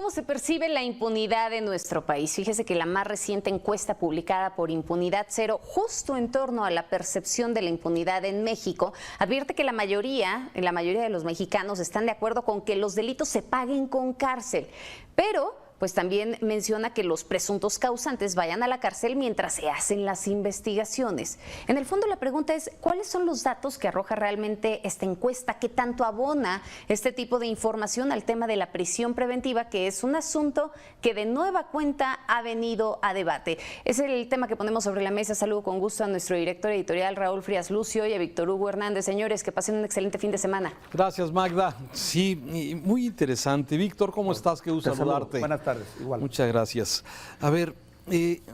¿Cómo se percibe la impunidad en nuestro país? Fíjese que la más reciente encuesta publicada por Impunidad Cero, justo en torno a la percepción de la impunidad en México, advierte que la mayoría de los mexicanos están de acuerdo con que los delitos se paguen con cárcel, pero pues también menciona que los presuntos causantes vayan a la cárcel mientras se hacen las investigaciones. En el fondo la pregunta es, ¿cuáles son los datos que arroja realmente esta encuesta? ¿Qué tanto abona este tipo de información al tema de la prisión preventiva, que es un asunto que de nueva cuenta ha venido a debate? Es el tema que ponemos sobre la mesa. Saludo con gusto a nuestro director editorial Raúl Frías Lucio y a Víctor Hugo Hernández. Señores, que pasen un excelente fin de semana. Gracias, Magda. Sí, muy interesante. Víctor, ¿cómo estás? Qué gusto saludarte. Buenas tardes. Igual. Muchas gracias. A ver,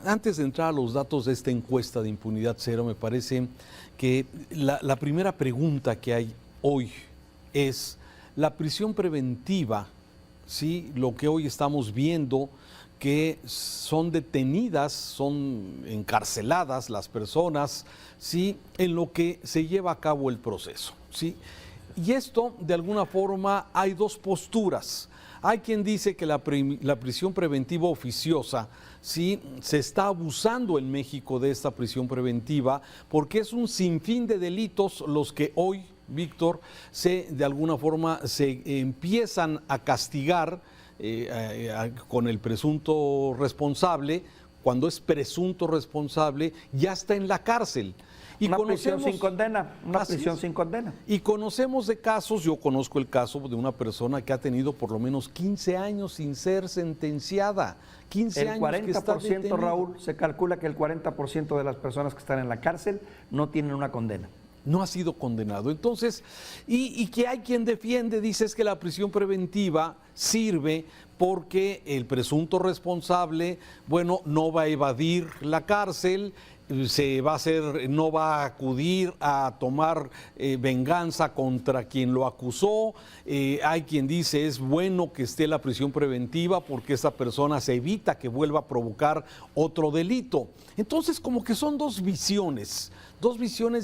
antes de entrar a los datos de esta encuesta de Impunidad Cero, me parece que la primera pregunta que hay hoy es la prisión preventiva, ¿sí? Lo que hoy estamos viendo, que son detenidas, son encarceladas las personas, ¿sí? En lo que se lleva a cabo el proceso, ¿sí? Y esto, de alguna forma, hay dos posturas. Hay quien dice que la prisión preventiva oficiosa, sí, se está abusando en México de esta prisión preventiva porque es un sinfín de delitos los que hoy, Víctor, de alguna forma se empiezan a castigar con el presunto responsable. Cuando es presunto responsable, ya está en la cárcel. Y una prisión sin condena, una prisión sin condena. Y conocemos de casos, yo conozco el caso de una persona que ha tenido por lo menos 15 años sin ser sentenciada. 15 años que está detenida. El 40%, Raúl, se calcula que el 40% de las personas que están en la cárcel no tienen una condena. No ha sido condenado. Entonces, y que hay quien defiende, dice, es que la prisión preventiva sirve porque el presunto responsable, bueno, no va a evadir la cárcel, no va a acudir a tomar venganza contra quien lo acusó. Hay quien dice es bueno que esté la prisión preventiva porque esa persona se evita que vuelva a provocar otro delito. Entonces, como que son dos visiones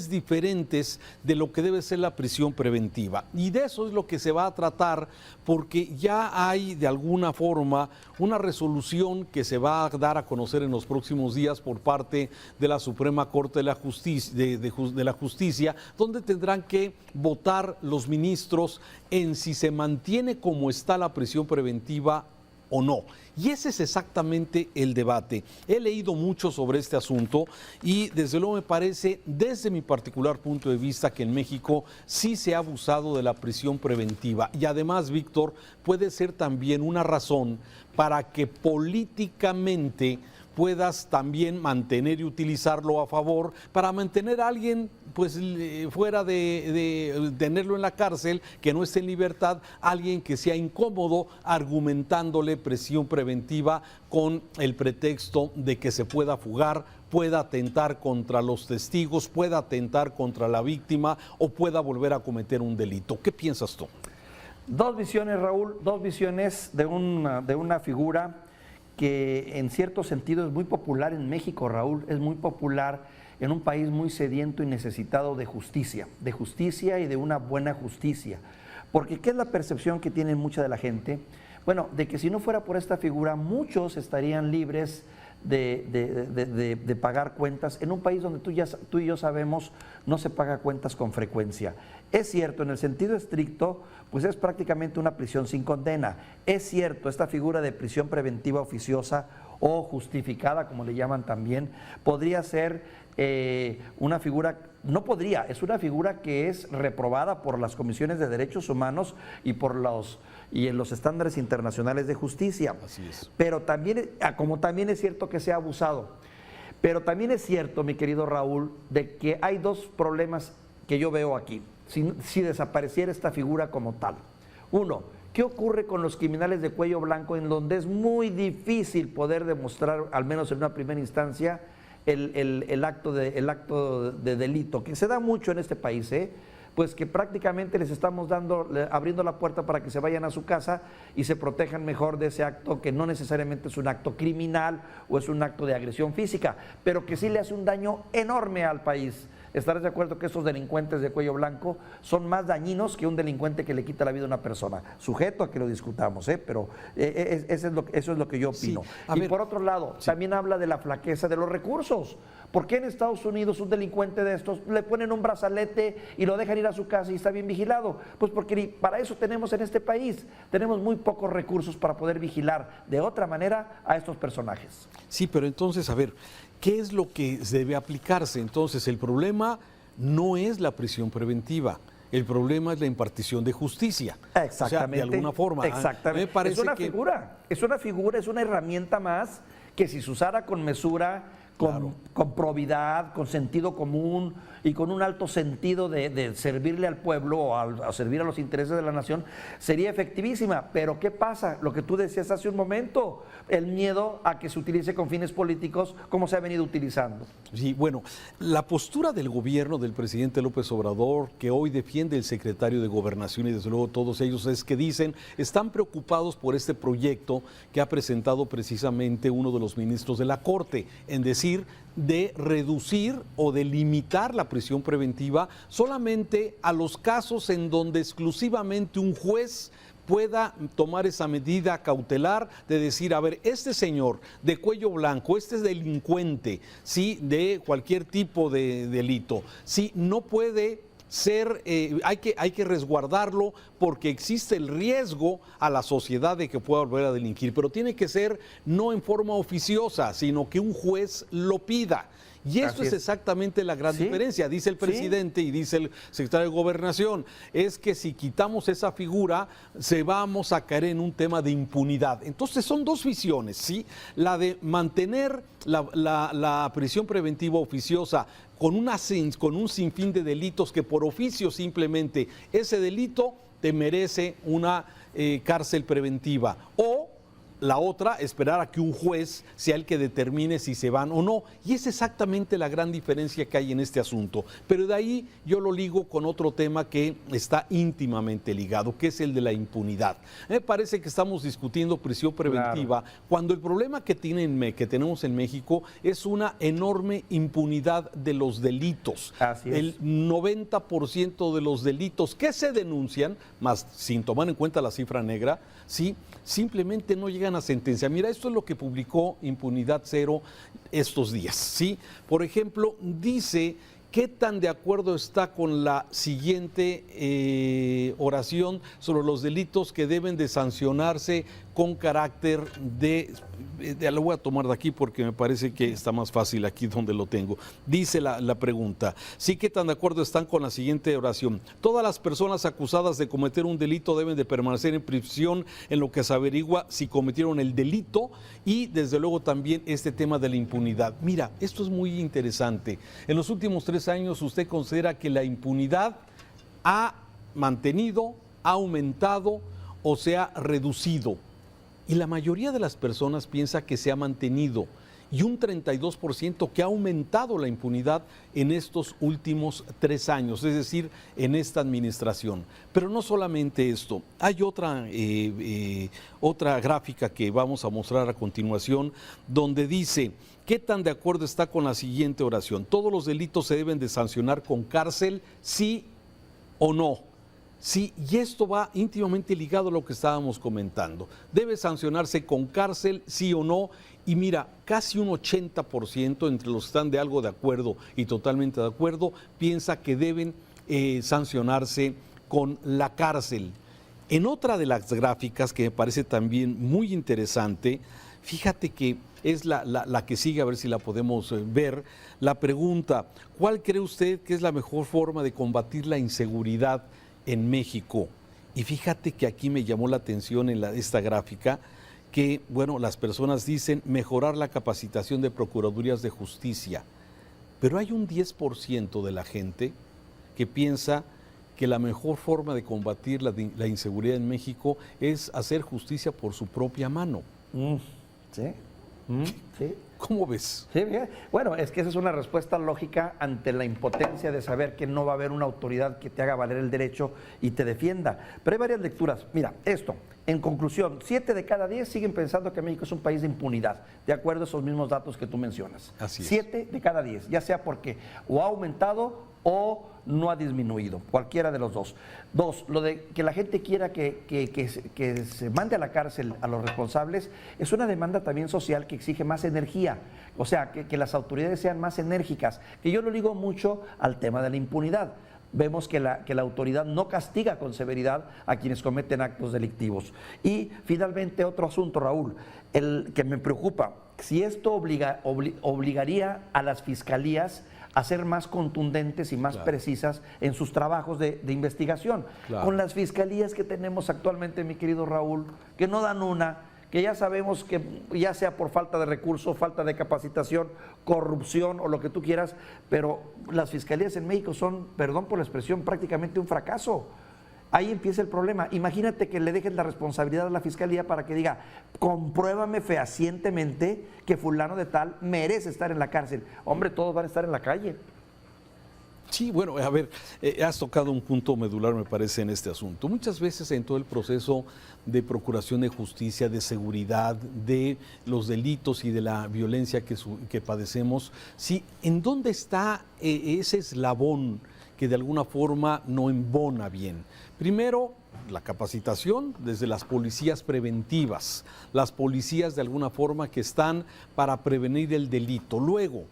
diferentes de lo que debe ser la prisión preventiva. Y de eso es lo que se va a tratar, porque ya hay de alguna forma una resolución que se va a dar a conocer en los próximos días por parte de la Suprema Corte de la Justicia, donde tendrán que votar los ministros en si se mantiene como está la prisión preventiva o no. Y ese es exactamente el debate. He leído mucho sobre este asunto y desde luego me parece, desde mi particular punto de vista, que en México sí se ha abusado de la prisión preventiva. Y además, Víctor, puede ser también una razón para que políticamente puedas también mantener y utilizarlo a favor para mantener a alguien pues fuera de tenerlo en la cárcel, que no esté en libertad, alguien que sea incómodo argumentándole prisión preventiva con el pretexto de que se pueda fugar, pueda atentar contra los testigos, pueda atentar contra la víctima o pueda volver a cometer un delito. ¿Qué piensas tú? Dos visiones, Raúl, dos visiones de una figura que en cierto sentido es muy popular en México, Raúl, es muy popular en un país muy sediento y necesitado de justicia y de una buena justicia. Porque ¿qué es la percepción que tiene mucha de la gente? Bueno, de que si no fuera por esta figura, muchos estarían libres de pagar cuentas en un país donde tú y yo sabemos no se paga cuentas con frecuencia. Es cierto, en el sentido estricto, pues es prácticamente una prisión sin condena. Es cierto, esta figura de prisión preventiva oficiosa o justificada, como le llaman también, podría ser una figura, no podría, es una figura que es reprobada por las comisiones de derechos humanos y en los estándares internacionales de justicia. Así es. Pero también, como también es cierto que se ha abusado, pero también es cierto, mi querido Raúl, de que hay dos problemas que yo veo aquí, si desapareciera esta figura como tal. Uno, ¿qué ocurre con los criminales de cuello blanco en donde es muy difícil poder demostrar, al menos en una primera instancia, el acto de delito, que se da mucho en este país, pues que prácticamente les estamos abriendo la puerta para que se vayan a su casa y se protejan mejor de ese acto que no necesariamente es un acto criminal o es un acto de agresión física, pero que sí le hace un daño enorme al país. ¿Estarás de acuerdo que estos delincuentes de cuello blanco son más dañinos que un delincuente que le quita la vida a una persona? Sujeto a que lo discutamos, pero eso es lo que yo opino. Sí, y ver, por otro lado, también habla de la flaqueza de los recursos. ¿Por qué en Estados Unidos un delincuente de estos le ponen un brazalete y lo dejan ir a su casa y está bien vigilado? Pues porque para eso tenemos en este país, tenemos muy pocos recursos para poder vigilar de otra manera a estos personajes. Sí, pero entonces, a ver, ¿qué es lo que debe aplicarse? Entonces, el problema no es la prisión preventiva. El problema es la impartición de justicia. Exactamente. O sea, de alguna forma. Exactamente. Me parece es una herramienta más que si se usara con mesura, con probidad, con sentido común y con un alto sentido de servirle al pueblo o a servir a los intereses de la nación, sería efectivísima. Pero ¿qué pasa? Lo que tú decías hace un momento, el miedo a que se utilice con fines políticos como se ha venido utilizando. Sí, bueno, la postura del gobierno del presidente López Obrador, que hoy defiende el secretario de Gobernación y desde luego todos ellos, es que dicen, están preocupados por este proyecto que ha presentado precisamente uno de los ministros de la Corte, en decir, de reducir o de limitar la prisión preventiva solamente a los casos en donde exclusivamente un juez pueda tomar esa medida cautelar de decir, a ver, este señor de cuello blanco, este es delincuente, ¿sí?, de cualquier tipo de delito, sí, no puede ser, hay que resguardarlo porque existe el riesgo a la sociedad de que pueda volver a delinquir, pero tiene que ser no en forma oficiosa, sino que un juez lo pida. Y eso es exactamente la gran diferencia, dice el presidente y dice el secretario de Gobernación, es que si quitamos esa figura, vamos a caer en un tema de impunidad. Entonces son dos visiones, ¿sí? La de mantener la prisión preventiva oficiosa con un sinfín de delitos que por oficio simplemente ese delito te merece una cárcel preventiva, o la otra, esperar a que un juez sea el que determine si se van o no. Y es exactamente la gran diferencia que hay en este asunto. Pero de ahí yo lo ligo con otro tema que está íntimamente ligado, que es el de la impunidad. Me parece que estamos discutiendo prisión preventiva cuando el problema que tenemos en México es una enorme impunidad de los delitos. Así es. El 90% de los delitos que se denuncian, más sin tomar en cuenta la cifra negra, sí, simplemente no llegan a sentencia. Mira, esto es lo que publicó Impunidad Cero estos días, ¿sí? Por ejemplo, dice qué tan de acuerdo está con la siguiente oración sobre los delitos que deben de sancionarse con carácter lo voy a tomar de aquí porque me parece que está más fácil aquí donde lo tengo. Dice la pregunta, sí, qué tan de acuerdo están con la siguiente oración. Todas las personas acusadas de cometer un delito deben de permanecer en prisión en lo que se averigua si cometieron el delito, y desde luego también este tema de la impunidad. Mira, esto es muy interesante. En los últimos 3 años, ¿usted considera que la impunidad ha mantenido, ha aumentado o se ha reducido? Y la mayoría de las personas piensa que se ha mantenido, y un 32% que ha aumentado la impunidad en estos últimos 3 años, es decir, en esta administración. Pero no solamente esto, hay otra gráfica que vamos a mostrar a continuación, donde dice, ¿qué tan de acuerdo está con la siguiente oración? ¿Todos los delitos se deben de sancionar con cárcel, sí o no? Sí, y esto va íntimamente ligado a lo que estábamos comentando. ¿Debe sancionarse con cárcel, sí o no? Y mira, casi un 80% entre los que están de algo de acuerdo y totalmente de acuerdo, piensa que deben sancionarse con la cárcel. En otra de las gráficas que me parece también muy interesante, fíjate que es la que sigue, a ver si la podemos ver, la pregunta, ¿cuál cree usted que es la mejor forma de combatir la inseguridad en México? Y fíjate que aquí me llamó la atención en esta gráfica que, bueno, las personas dicen mejorar la capacitación de procuradurías de justicia, pero hay un 10% de la gente que piensa que la mejor forma de combatir la inseguridad en México es hacer justicia por su propia mano. Sí. Sí. ¿Cómo ves? Sí, bien. Bueno, es que esa es una respuesta lógica ante la impotencia de saber que no va a haber una autoridad que te haga valer el derecho y te defienda. Pero hay varias lecturas. Mira, esto, en conclusión, 7 de cada 10 siguen pensando que México es un país de impunidad, de acuerdo a esos mismos datos que tú mencionas. Así es. 7 de cada 10, ya sea porque o ha aumentado o no ha disminuido, cualquiera de los dos. Dos, lo de que la gente quiera que se mande a la cárcel a los responsables es una demanda también social que exige más energía, o sea, que las autoridades sean más enérgicas, que yo lo ligo mucho al tema de la impunidad. Vemos que la autoridad no castiga con severidad a quienes cometen actos delictivos. Y finalmente otro asunto, Raúl, el que me preocupa, si esto obligaría a las fiscalías a ser más contundentes y más precisas en sus trabajos de investigación. Con las fiscalías que tenemos actualmente, mi querido Raúl, que no dan una, que ya sabemos que ya sea por falta de recursos, falta de capacitación, corrupción o lo que tú quieras, pero las fiscalías en México son, perdón por la expresión, prácticamente un fracaso. Ahí empieza el problema. Imagínate que le dejes la responsabilidad a la fiscalía para que diga, compruébame fehacientemente que fulano de tal merece estar en la cárcel. Hombre, todos van a estar en la calle. Sí, bueno, a ver, has tocado un punto medular, me parece, en este asunto. Muchas veces en todo el proceso de procuración de justicia, de seguridad, de los delitos y de la violencia que padecemos, sí, ¿en dónde está ese eslabón que de alguna forma no embona bien? Primero, la capacitación desde las policías preventivas, las policías de alguna forma que están para prevenir el delito. Luego,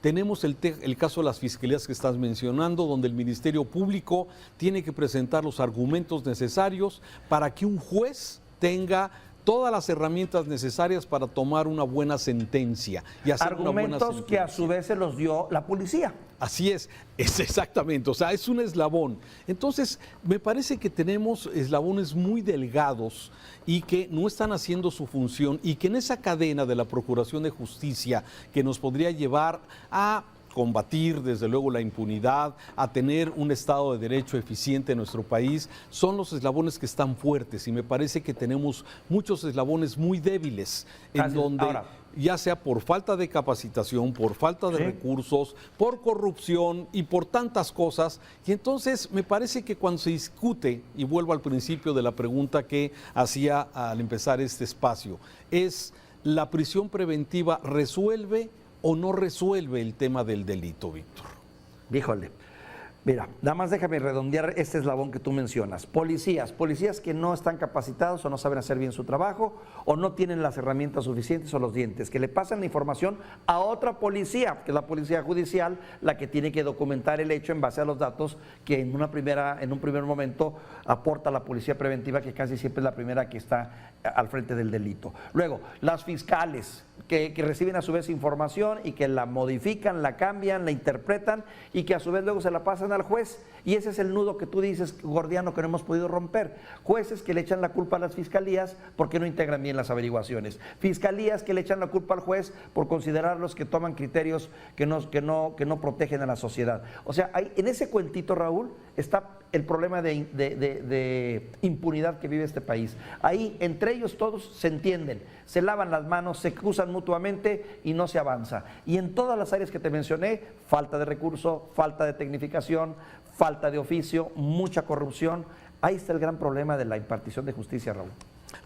tenemos el caso de las fiscalías que estás mencionando, donde el Ministerio Público tiene que presentar los argumentos necesarios para que un juez tenga todas las herramientas necesarias para tomar una buena sentencia y hacer una buena sentencia. Argumentos que a su vez se los dio la policía. Así es exactamente, o sea, es un eslabón. Entonces, me parece que tenemos eslabones muy delgados y que no están haciendo su función y que en esa cadena de la Procuración de Justicia que nos podría llevar a combatir desde luego la impunidad, a tener un Estado de Derecho eficiente en nuestro país, son los eslabones que están fuertes y me parece que tenemos muchos eslabones muy débiles en donde ya sea por falta de capacitación, por falta de recursos, por corrupción y por tantas cosas. Y entonces me parece que cuando se discute, y vuelvo al principio de la pregunta que hacía al empezar este espacio, es ¿la prisión preventiva resuelve o no resuelve el tema del delito, Víctor? Híjole, mira, nada más déjame redondear este eslabón que tú mencionas. Policías que no están capacitados o no saben hacer bien su trabajo o no tienen las herramientas suficientes o los dientes, que le pasan la información a otra policía, que es la policía judicial, la que tiene que documentar el hecho en base a los datos que en un primer momento aporta la policía preventiva, que casi siempre es la primera que está al frente del delito. Luego, las fiscales, que reciben a su vez información y que la modifican, la cambian, la interpretan y que a su vez luego se la pasan al juez. Y ese es el nudo que tú dices, gordiano, que no hemos podido romper. Jueces que le echan la culpa a las fiscalías porque no integran bien las averiguaciones. Fiscalías que le echan la culpa al juez por considerarlos que toman criterios que no protegen a la sociedad. O sea, en ese cuentito, Raúl, está el problema de impunidad que vive este país. Ahí, entre ellos todos se entienden, se lavan las manos, se acusan mutuamente y no se avanza. Y en todas las áreas que te mencioné, falta de recurso, falta de tecnificación, falta de oficio, mucha corrupción. Ahí está el gran problema de la impartición de justicia, Raúl.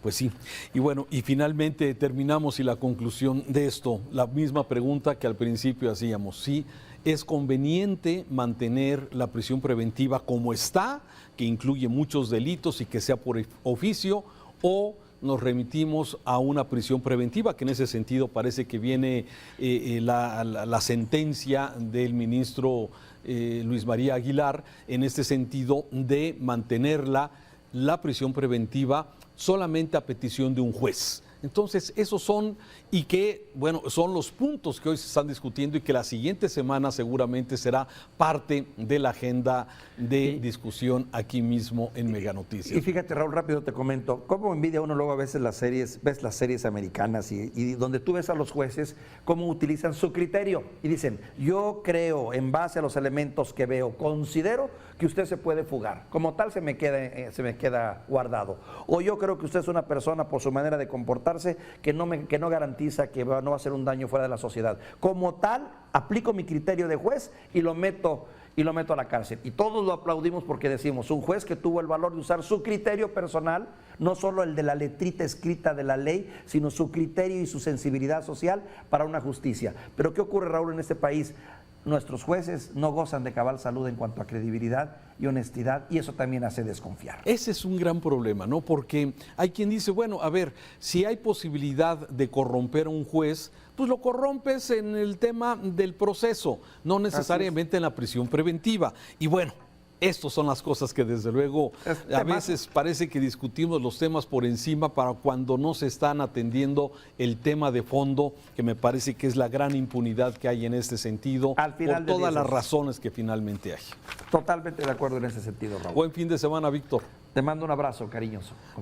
Pues sí, y bueno, y finalmente terminamos y la conclusión de esto, la misma pregunta que al principio hacíamos, ¿sí es conveniente mantener la prisión preventiva como está, que incluye muchos delitos y que sea por oficio, o nos remitimos a una prisión preventiva, que en ese sentido parece que viene la sentencia del ministro Luis María Aguilar, en este sentido de mantenerla, la prisión preventiva, solamente a petición de un juez? Entonces, esos son, y que, bueno, son los puntos que hoy se están discutiendo y que la siguiente semana seguramente será parte de la agenda de discusión aquí mismo en Mega Noticias. Y fíjate, Raúl, rápido te comento, cómo envidia uno luego a veces ves las series americanas y donde tú ves a los jueces cómo utilizan su criterio y dicen, yo creo, en base a los elementos que veo, considero que usted se puede fugar. Como tal se me queda guardado. O yo creo que usted es una persona por su manera de comportarse que no garantiza que no va a hacer un daño fuera de la sociedad. Como tal, aplico mi criterio de juez y lo meto a la cárcel. Y todos lo aplaudimos porque decimos, un juez que tuvo el valor de usar su criterio personal, no solo el de la letrita escrita de la ley, sino su criterio y su sensibilidad social para una justicia. Pero ¿qué ocurre, Raúl, en este país? Nuestros jueces no gozan de cabal salud en cuanto a credibilidad y honestidad, y eso también hace desconfiar. Ese es un gran problema, ¿no? Porque hay quien dice, bueno, a ver, si hay posibilidad de corromper a un juez, pues lo corrompes en el tema del proceso, no necesariamente en la prisión preventiva. Y bueno, estas son las cosas que desde luego a veces parece que discutimos los temas por encima para cuando no se están atendiendo el tema de fondo, que me parece que es la gran impunidad que hay en este sentido, por todas las razones que finalmente hay. Totalmente de acuerdo en ese sentido, Raúl. Buen fin de semana, Víctor. Te mando un abrazo cariñoso.